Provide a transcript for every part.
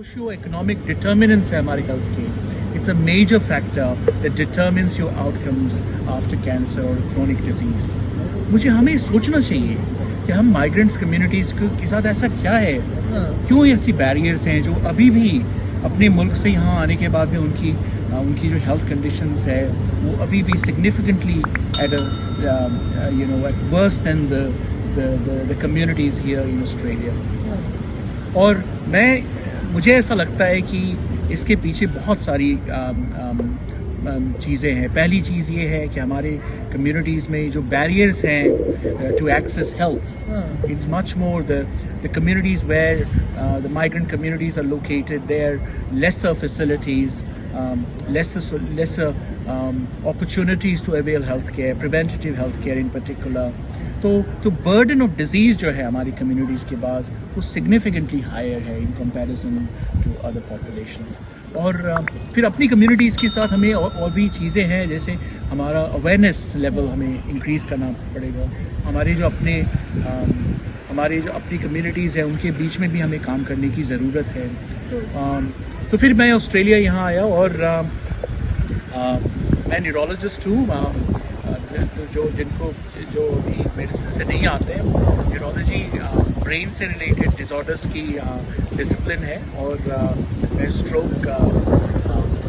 Socio-economic determinants है हमारे health के. It's a major factor that determines your outcomes after cancer or chronic disease. मुझे हमें सोचना चाहिए कि हम migrants communities के साथ ऐसा क्या है, क्यों ऐसी barriers हैं जो अभी भी अपने मुल्क से यहाँ आने के बाद भी उनकी जो health conditions है वो अभी भी significantly at worse than the communities here in Australia. और मुझे ऐसा लगता है कि इसके पीछे बहुत सारी चीज़ें हैं. पहली चीज़ ये है कि हमारे कम्युनिटीज़ में जो बैरियर्स हैं to access health, it's much more the communities where the migrant communities are located, there lesser facilities, lesser opportunities to avail healthcare, preventative healthcare in particular. तो burden of disease जो है हमारी communities के पास वो significantly higher है in comparison to other populations. और फिर अपनी communities के साथ हमें और भी चीज़ें हैं, जैसे हमारा awareness level हमें increase करना पड़ेगा. हमारे जो अपनी communities हैं उनके बीच में भी हमें काम करने की ज़रूरत है. तो फिर मैं ऑस्ट्रेलिया यहाँ आया और मैं न्यूरोलॉजिस्ट हूँ. जो मेडिसिन से नहीं आते हैं, न्यूरोलॉजी ब्रेन से रिलेटेड डिसऑर्डर्स की डिसिप्लिन है. और मैं stroke,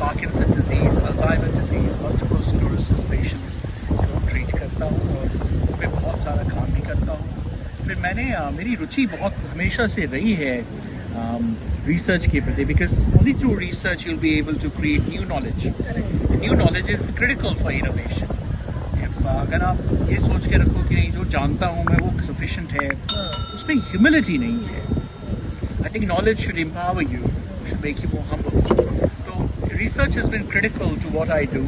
Parkinson disease, Alzheimer disease, multiple sclerosis patients को ट्रीट करता हूँ और मैं बहुत सारा काम भी करता हूँ. फिर मेरी रुचि बहुत हमेशा से रही है research के प्रति, because only through research you'll be able to create new knowledge. New knowledge is critical for innovation. अगर आप ये सोच के रखो कि नहीं जो जानता हूँ मैं वो sufficient है, उसमें humility नहीं है. I think knowledge should empower you, should make you more humble. So research has been critical to what I do.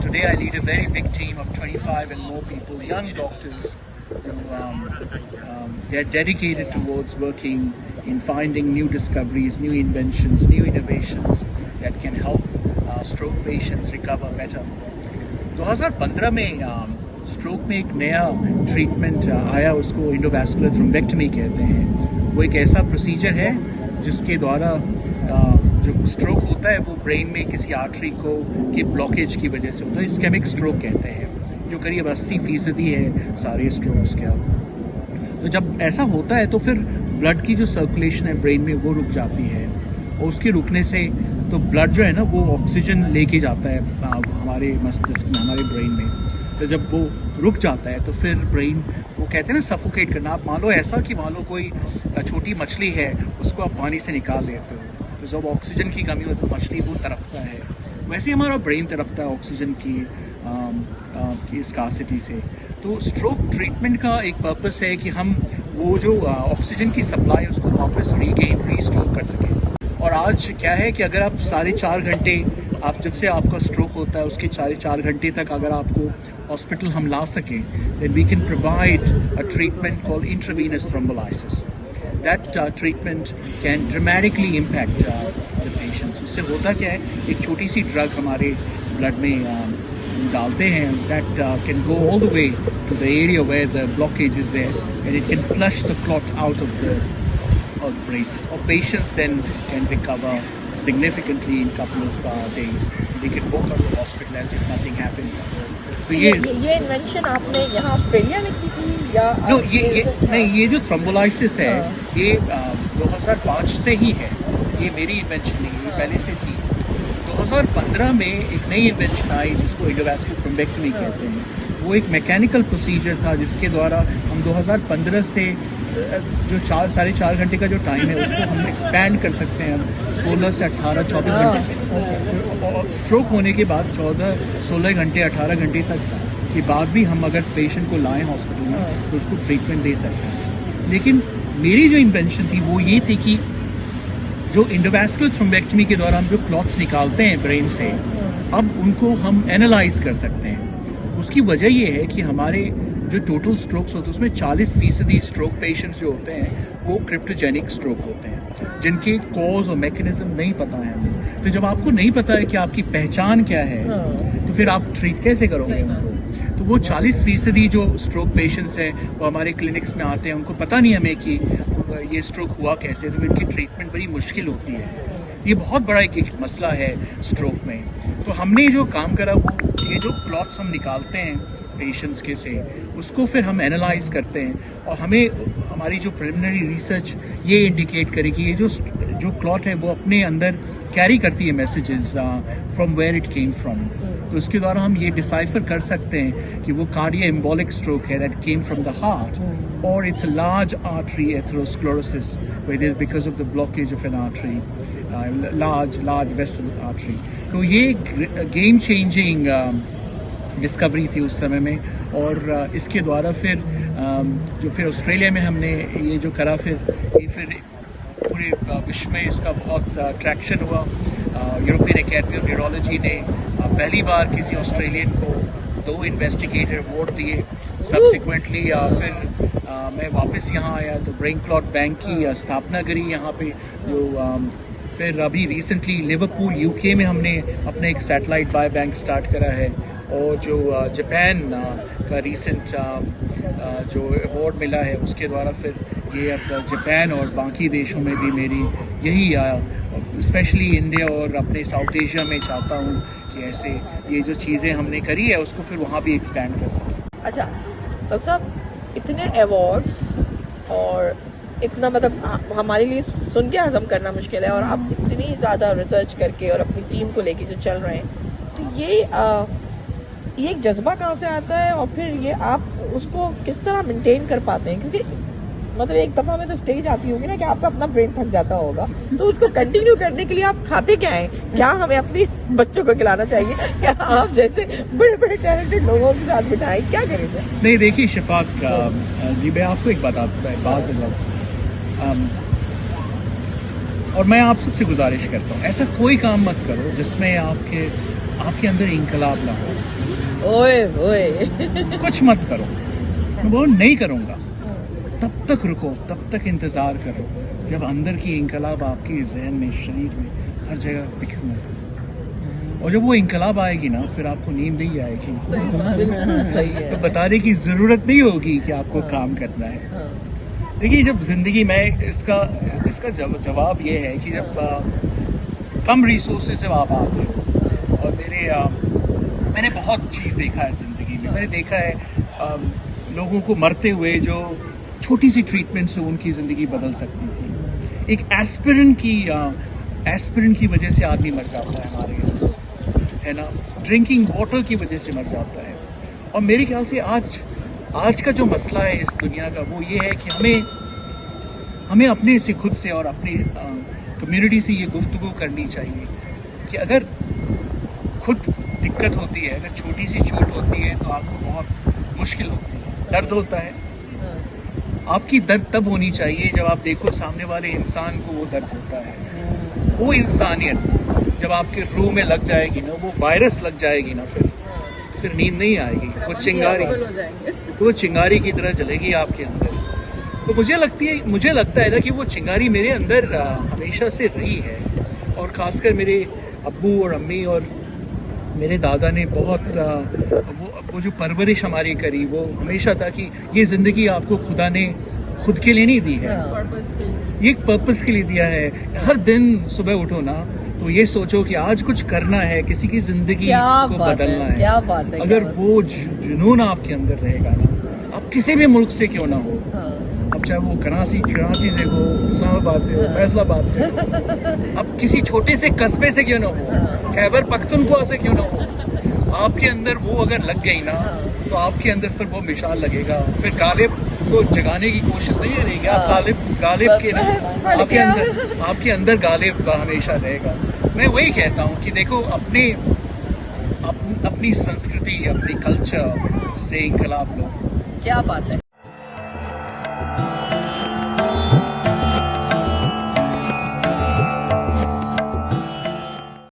Today I lead a very big team of 25 and more people, young doctors who they are dedicated towards working in finding new discoveries, new inventions, new innovations that can help stroke patients recover better. 2015 में stroke में एक नया treatment आया, उसको endovascular thrombectomy कहते हैं. वो एक ऐसा प्रोसीजर है जिसके द्वारा जो स्ट्रोक होता है वो ब्रेन में किसी आर्टरी की ब्लॉकेज की वजह से होता है. इस्केमिक स्ट्रोक कहते हैं, जो करीब 80% है सारे स्ट्रोक्स के. तो जब ऐसा होता है तो फिर ब्लड की जो सर्कुलेशन है ब्रेन में वो रुक जाती है, और उसके रुकने से तो ब्लड जो है ना वो ऑक्सीजन लेके जाता है हमारे मस्तिष्क में, हमारे ब्रेन में. तो जब वो रुक जाता है तो फिर ब्रेन, वो कहते हैं ना सफोकेट करना. आप मान लो ऐसा कि मान लो कोई छोटी मछली है, उसको आप पानी से निकाल लेते हो, तो जब ऑक्सीजन की कमी हो तो मछली वो तड़पता है. वैसे ही हमारा ब्रेन तड़पता है ऑक्सीजन की स्कार्सिटी से. तो स्ट्रोक ट्रीटमेंट का एक पर्पस है कि हम वो जो ऑक्सीजन की सप्लाई उसको वापस रीस्टोर कर सकें. और आज क्या है कि अगर आप 4.5 घंटे, आप जब से आपका स्ट्रोक होता है उसके 4.5 घंटे तक अगर आपको हॉस्पिटल हम ला सकें, then we can provide a treatment called intravenous thrombolysis. That treatment can dramatically impact the patients. उससे होता क्या है, एक छोटी सी ड्रग हमारे ब्लड में डालते हैं, that can go all the way to the area where the blockage is there, and it can flush the clot out of the brain. Or patients then can recover significantly in couple of days. They can walk out of the hospital as if nothing happened. तो ये invention आपने यहाँ Australia में की थी या? No, ये जो थ्रोम्बोलाइसिस है ये 2005 से ही है. ये मेरी इन्वेंशन नहीं है, ये पहले से थी. 2015 में एक नई इन्वेंशन आई जिसको एंडोवास्कुलर थ्रोम्बेक्टमी कहते हैं. वो एक मैकेनिकल प्रोसीजर था जिसके द्वारा हम 2015 से जो 4.5 घंटे का जो टाइम है उसको हम एक्सपैंड कर सकते हैं 16 से 18-24 घंटे. और स्ट्रोक होने के बाद 16 घंटे 18 घंटे तक के बाद भी हम अगर पेशेंट को लाएं हॉस्पिटल में तो उसको ट्रीटमेंट दे सकते हैं. लेकिन मेरी जो इन्वेंशन थी वो ये थी कि जो एंडोवास्कुलर थ्रोम्बेक्टमी के द्वारा हम जो क्लॉट्स निकालते हैं ब्रेन से, अब उनको हम एनालाइज कर सकते हैं. उसकी वजह ये है कि हमारे जो टोटल स्ट्रोक्स होते हैं उसमें 40% स्ट्रोक पेशेंट्स जो होते हैं वो क्रिप्टोजेनिक स्ट्रोक होते हैं, जिनके कॉज और मैकेनिज्म नहीं पता है हमें. तो जब आपको नहीं पता है कि आपकी पहचान क्या है तो फिर आप ट्रीट कैसे करोगे उनको. तो वो 40% जो स्ट्रोक पेशेंट्स हैं वो हमारे क्लिनिक्स में आते हैं, उनको पता नहीं हमें कि ये स्ट्रोक हुआ कैसे, तो इनकी ट्रीटमेंट बड़ी मुश्किल होती है। ये बहुत बड़ा एक मसला है स्ट्रोक में। तो हमने जो काम करा वो ये जो क्लॉट्स हम निकालते हैं पेशेंट्स के से, उसको फिर हम एनालाइज करते हैं और हमें हमारी जो प्रिलिमिनरी रिसर्च ये इंडिकेट करे कि ये जो क्लॉट है वो अपने अंदर कैरी करती है messages from where it came from. तो उसके द्वारा हम ये डिसाइफर कर सकते हैं कि वो कार्डियो एम्बोलिक स्ट्रोक है that came from the heart और it's a large artery atherosclerosis which is because of the blockage of an artery, large vessel artery. तो ये गेम चेंजिंग डिस्कवरी थी उस समय में। और इसके द्वारा फिर जो फिर ऑस्ट्रेलिया में हमने ये जो करा, फिर पूरे विश्व में इसका बहुत ट्रैक्शन हुआ। यूरोपियन एकेडमी ऑफ न्यूरोलॉजी ने पहली बार किसी ऑस्ट्रेलियन को 2 इन्वेस्टिगेटर अवार्ड दिए। सब्सिक्वेंटली फिर मैं वापस यहाँ आया तो ब्रेन क्लॉट बैंक की स्थापना करी यहाँ पे। जो फिर अभी रिसेंटली लिवरपूल यूके में हमने अपने एक सैटेलाइट बायो बैंक स्टार्ट करा है। और जो जापान का रिसेंट जो अवार्ड मिला है उसके द्वारा फिर ये अब जापान और बाकी देशों में भी मेरी यही स्पेशली इंडिया और अपने साउथ एशिया में चाहता हूँ कि ऐसे ये जो चीज़ें हमने करी है उसको फिर वहाँ भी एक्सपैंड कर सकें। अच्छा डॉक्टर साहब, इतने अवार्ड्स और इतना मतलब हमारे लिए सुन के हजम करना मुश्किल है, और आप इतनी ज़्यादा रिसर्च करके और अपनी टीम को लेके जो चल रहे हैं, तो ये एक जज्बा कहाँ से आता है और फिर ये आप उसको किस तरह मेंटेन कर पाते हैं? क्योंकि मतलब एक दफ़ा में तो स्टेज आती होगी ना कि आपका अपना ब्रेन थक जाता होगा, तो उसको कंटिन्यू करने के लिए आप खाते क्या हैं? क्या हमें अपने बच्चों को खिलाना चाहिए? क्या आप जैसे बड़े बड़े टैलेंटेड लोगों के साथ बिठाएं? क्या करें? नहीं देखिए शफाक जी, मैं आपको एक बात बताऊँ और मैं आप सबसे गुजारिश करता हूँ, ऐसा कोई काम मत करो जिसमें आपके अंदर इंकलाब ना हो। ओए कुछ मत करो, मैं वो नहीं करूँगा। तब तक रुको, तब तक इंतज़ार करो जब अंदर की इंकलाब आपके जहन में, शरीर में, हर जगह दिखे। और जब वो इंकलाब आएगी ना, फिर आपको नींद नहीं आएगी। सही है। तो बताने की ज़रूरत नहीं होगी कि आपको काम करना है। देखिए जब ज़िंदगी में इसका जवाब ये है कि जब कम रिसोर्सेज से आप आते हो, और मैंने बहुत चीज़ देखा है ज़िंदगी में। मैंने देखा है लोगों को मरते हुए जो छोटी सी ट्रीटमेंट से उनकी ज़िंदगी बदल सकती थी। एक एस्पिरिन की वजह से आदमी मर जाता है हमारे यहाँ, है ना। ड्रिंकिंग वाटर की वजह से मर जाता है। और मेरे ख्याल से आज का जो मसला है इस दुनिया का वो ये है कि हमें अपने से, खुद से और अपनी कम्युनिटी से ये गुफ्तगू करनी चाहिए कि अगर खुद दिक्कत होती है, अगर छोटी सी चोट होती है तो आपको बहुत मुश्किल होती है, दर्द होता है। आपकी दर्द तब होनी चाहिए जब आप देखो सामने वाले इंसान को वो दर्द होता है। वो इंसानियत जब आपके रूह में लग जाएगी ना, वो वायरस लग जाएगी ना, फिर नींद नहीं आएगी। वो चिंगारी की तरह जलेगी आपके अंदर। तो मुझे लगता है ना कि वो चिंगारी मेरे अंदर हमेशा से रही है। और ख़ासकर मेरे अब्बू और अम्मी और मेरे दादा ने बहुत वो जो परवरिश हमारी करी, वो हमेशा था कि ये ज़िंदगी आपको खुदा ने खुद के लिए नहीं दी है, ये एक पर्पस के लिए दिया है। हर दिन सुबह उठो ना तो ये सोचो कि आज कुछ करना है, किसी की ज़िंदगी को बदलना है। क्या बात है। अगर वो जुनून आपके अंदर रहेगा ना, आप किसी भी मुल्क से क्यों ना हो, अब चाहे वो कराची से हो, इस्लामाबाद से हो, फैसलाबाद से हो, अब किसी छोटे से कस्बे से क्यों ना हो, खैबर पख्तूनख्वा से क्यों ना हो, आपके अंदर वो अगर लग गई ना तो आपके अंदर फिर वो मिसाल लगेगा। फिर गालिब को जगाने की कोशिश नहीं रहेगी। आप गालिब के ना आपके अंदर गालिब हमेशा रहेगा। मैं वही कहता हूँ कि देखो अपनी संस्कृति, अपनी कल्चर से इनकलाब लो। क्या बात है।